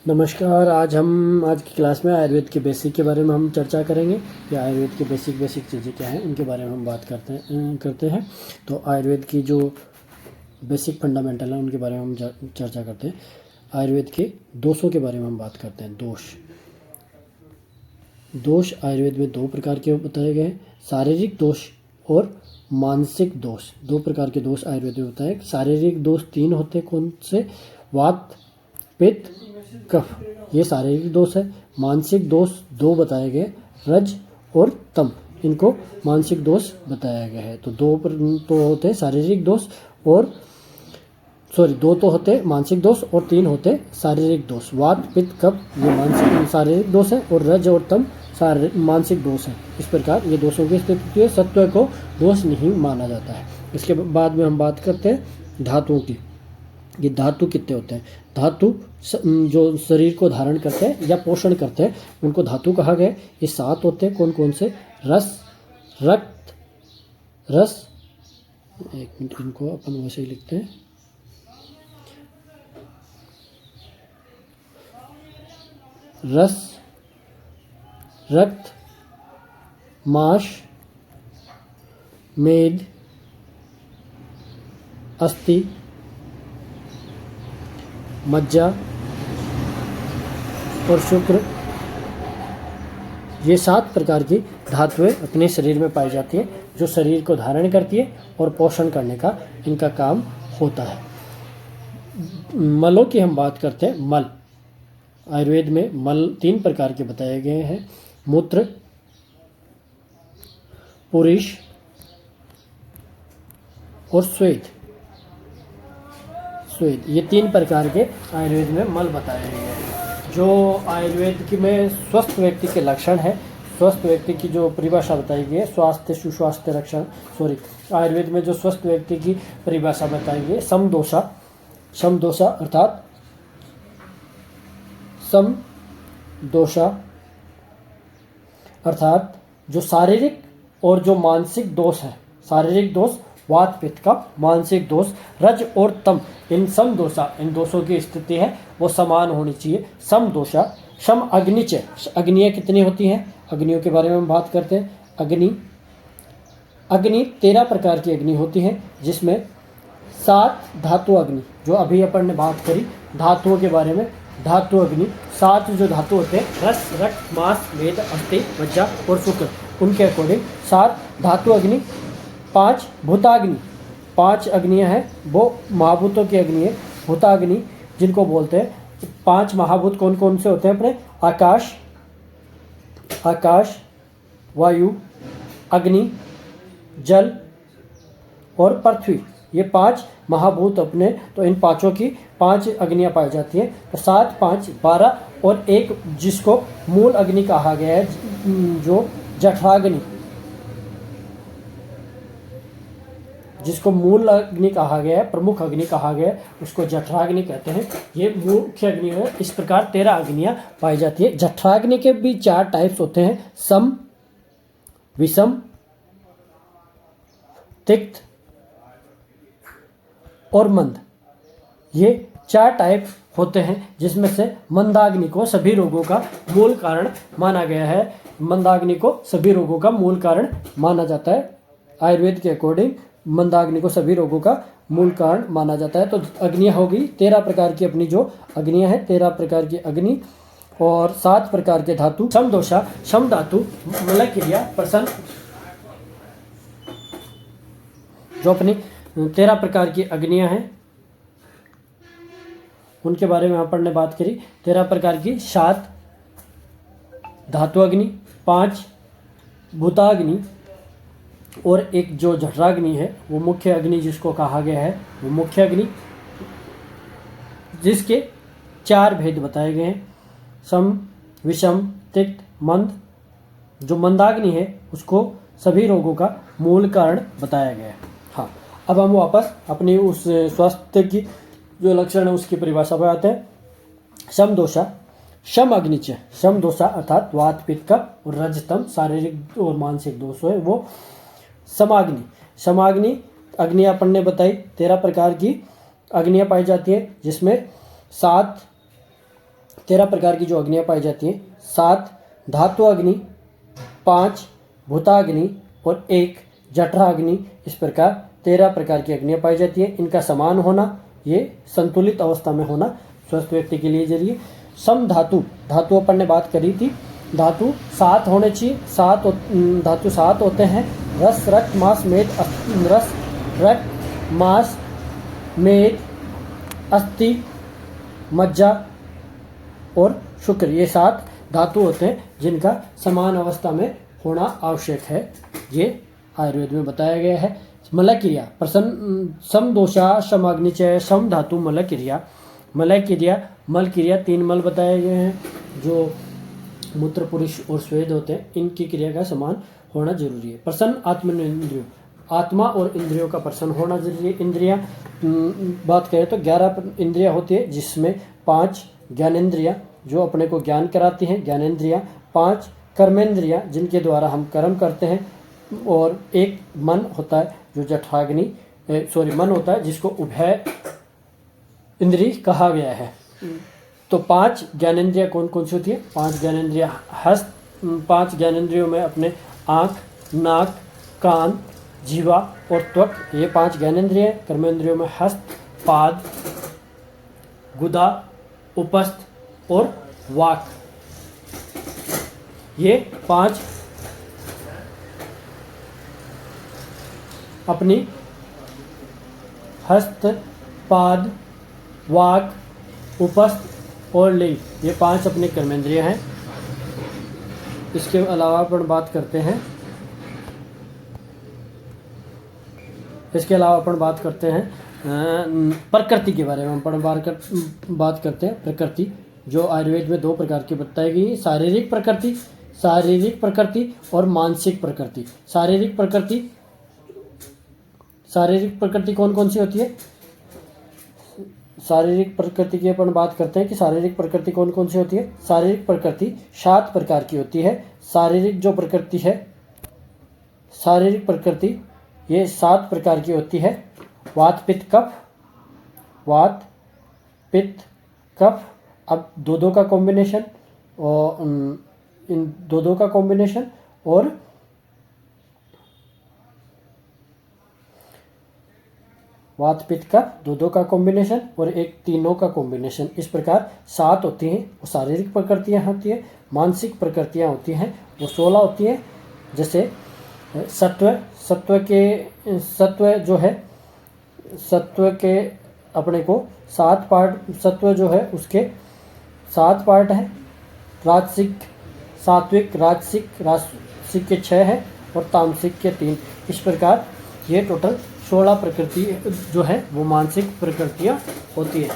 नमस्कार। आज की क्लास में आयुर्वेद के बेसिक के बारे में हम चर्चा करेंगे। या आयुर्वेद के बेसिक चीज़ें क्या हैं उनके बारे में हम बात करते हैं। तो आयुर्वेद की जो बेसिक फंडामेंटल है उनके बारे में हम चर्चा करते हैं। आयुर्वेद के दोषों के बारे में हम बात करते हैं। दोष आयुर्वेद में दो प्रकार के बताए गए हैं, शारीरिक दोष और मानसिक दोष। दो प्रकार के दोष आयुर्वेद में बताए। शारीरिक दोष 3 होते हैं, कौन से? वात, पित्त, कफ, ये शारीरिक दोष है। मानसिक दोष 2 बताए गए, रज और तम, इनको मानसिक दोष बताया गया है। तो 2 तो होते हैं शारीरिक दोष और 2 तो होते मानसिक दोष और 3 होते शारीरिक दोष। वात, पित्त, कफ ये मानसिक शारीरिक दोष है और रज और तम मानसिक दोष है। इस प्रकार ये दोषों की स्थिति है। सत्व को दोष नहीं माना जाता है। इसके बाद में हम बात करते हैं धातुओं की। ये धातु कितने होते हैं? धातु जो शरीर को धारण करते हैं या पोषण करते हैं उनको धातु कहा गया। ये 7 होते हैं। कौन कौन से? रस, रक्त, रस, एक मिनट, इनको अपन वैसे ही लिखते हैं। रस, रक्त, मांस, मेद, अस्थि, मज्जा और शुक्र, ये 7 प्रकार की धातुएं अपने शरीर में पाई जाती है जो शरीर को धारण करती है और पोषण करने का इनका काम होता है। मलों की हम बात करते हैं। मल आयुर्वेद में मल 3 प्रकार के बताए गए हैं, मूत्र, पुरीष और स्वेद। ये 3 प्रकार के आयुर्वेद में मल बताए गए हैं। जो आयुर्वेद की में स्वस्थ व्यक्ति के लक्षण है, स्वस्थ व्यक्ति की जो परिभाषा बताई गई है, स्वास्थ्य सुस्वास्थ्य लक्षण, आयुर्वेद में जो स्वस्थ व्यक्ति की परिभाषा बताई गई है, समदोषा अर्थात जो शारीरिक और जो मानसिक दोष है, शारीरिक दोष वात पित्त का, मानसिक दोष रज और तम, इन दोषों की स्थिति है वो समान होनी चाहिए। समदोषा। सम अग्निच, अग्नियाँ कितनी होती हैं? अग्नियों के बारे में हम बात करते हैं। अग्नि 13 प्रकार की अग्नि होती है, जिसमें 7 धातु अग्नि, जो अभी अपन ने बात करी धातुओं के बारे में, धातु अग्नि 7 जो धातु होते हैं, रस, रक्त, मांस, मेद, अस्थि, मज्जा और शुक्र, उनके अकॉर्डिंग 7 धातु अग्नि। 5 भूताग्नि, 5 अग्नियाँ हैं, वो महाभूतों की अग्नि है। भूताग्नि जिनको बोलते हैं। 5 महाभूत कौन कौन से होते हैं अपने? आकाश, वायु, अग्नि, जल और पृथ्वी, ये 5 महाभूत अपने। तो इन 5 की 5 अग्नियाँ पाई जाती हैं। तो 7, 5, 12 और एक जिसको मूल अग्नि कहा गया है, जो जठराग्नि, जिसको मूल अग्नि कहा गया है, प्रमुख अग्नि कहा गया है, उसको जठराग्नि कहते हैं। ये मुख्य अग्नि है। इस प्रकार 13 अग्नियाँ पाई जाती है। जठराग्नि के भी 4 टाइप्स होते हैं, सम, विषम, तिक्त और मंद। ये 4 टाइप होते हैं, जिसमें से मंदाग्नि को सभी रोगों का मूल कारण माना गया है। मंदाग्नि को सभी रोगों का मूल कारण माना जाता है। आयुर्वेद के अकॉर्डिंग मंदाग्नि को सभी रोगों का मूल कारण माना जाता है। तो अग्नियाँ होगी 13 प्रकार की, अपनी जो अग्नियाँ हैं 13 प्रकार की अग्नि और 7 प्रकार के धातु। समदोषा, सम धातु, मलक्रिया, प्रसन्न, जो अपनी 13 प्रकार की अग्नियाँ हैं उनके बारे में अपन ने बात करी। 13 प्रकार की 7 धातु अग्नि, 5 भूताग्नि और एक जो जठराग्नि है वो मुख्य अग्नि जिसको कहा गया है, वो मुख्य अग्नि, जिसके 4 भेद बताए गए हैं, सम, विषम, तिक्त, मंद। जो मंदाग्नि है उसको सभी रोगों का मूल कारण बताया गया है। हाँ, अब हम वापस अपनी उस स्वास्थ्य की जो लक्षण है उसकी परिभाषा पर आते हैं। समदोषा, सम अग्निच, समदोषा अर्थात वात पित्त का और रजतम शारीरिक और मानसिक दोष है वो। समाग्नि अग्नियाँ अपन ने बताई 13 प्रकार की अग्नियाँ पाई जाती है, जिसमें 7 13 प्रकार की जो अग्नियाँ पाई जाती हैं, 7 धातु अग्नि, 5 भूताग्नि और 1 जठराग्नि। इस प्रकार 13 प्रकार की अग्नियाँ पाई जाती हैं। इनका समान होना, ये संतुलित अवस्था में होना स्वस्थ व्यक्ति के लिए जरूरी है। सम धातु, धातु अपन ने बात करी थी, धातु 7 होने चाहिए। धातु 7 होते हैं। रस रक्त मांस मेद, रस रक्त मांस मेद अस्थि मज्जा और शुक्र, ये 7 धातु होते हैं जिनका समान अवस्था में होना आवश्यक है। ये आयुर्वेद में बताया गया है। मलय क्रिया, प्रसन्न सम दोषा सम अग्निचय सम धातु मलय क्रिया। मलय क्रिया, मल क्रिया 3 मल बताए गए हैं जो मूत्र पुरुष और स्वेद होते हैं, इनकी क्रिया का समान होना जरूरी है। प्रसन्न आत्मेन्द्रियों, आत्मा और इंद्रियों का प्रसन्न होना जरूरी है। इंद्रियां बात करें तो 11 इंद्रियां होती है, जिसमें 5 ज्ञानेंद्रियां जो अपने को ज्ञान कराती हैं, ज्ञानेंद्रियां, 5 कर्मेंद्रियां जिनके द्वारा हम कर्म करते हैं, और 1 मन होता है जो जठराग्नि मन होता है जिसको उभय इंद्रिय कहा गया है। तो 5 ज्ञानेंद्रियां कौन कौन सी होती है? 5 ज्ञानेंद्रियां 5 ज्ञानेंद्रियों में अपने आँख, नाक, कान, जीवा और त्वक, ये 5 ज्ञानेंद्रिय। कर्मेंद्रियों में हस्त, पाद, गुदा, उपस्थ और वाक, ये 5 अपनी हस्त, पाद, वाक, उपस्थ और लिंग, ये 5 अपने कर्मेंद्रिय हैं। इसके अलावा अपन बात करते हैं प्रकृति के बारे में। अपन बात करते हैं प्रकृति, जो आयुर्वेद में 2 प्रकार की बताई गई है। शारीरिक प्रकृति और मानसिक प्रकृति। शारीरिक प्रकृति कौन कौन सी होती है? शारीरिक प्रकृति की अपन बात करते हैं कि शारीरिक प्रकृति कौन कौन सी होती है। शारीरिक प्रकृति 7 प्रकार की होती है। शारीरिक प्रकृति ये 7 प्रकार की होती है। वात पित्त कफ, अब दो का कॉम्बिनेशन, और इन दो का कॉम्बिनेशन, और वात पित्त कफ, दो का कॉम्बिनेशन और एक तीनों का कॉम्बिनेशन। इस प्रकार 7 होती हैं, वो शारीरिक प्रकृतियाँ होती हैं। मानसिक प्रकृतियाँ होती हैं, वो 16 होती हैं। जैसे सत्व के अपने को 7 पार्ट, सत्व जो है उसके 7 पार्ट हैं। सात्विक, राजसिक के 6 हैं और तामसिक के 3। इस प्रकार ये टोटल 16 प्रकृति जो है वो मानसिक प्रकृतियाँ होती है।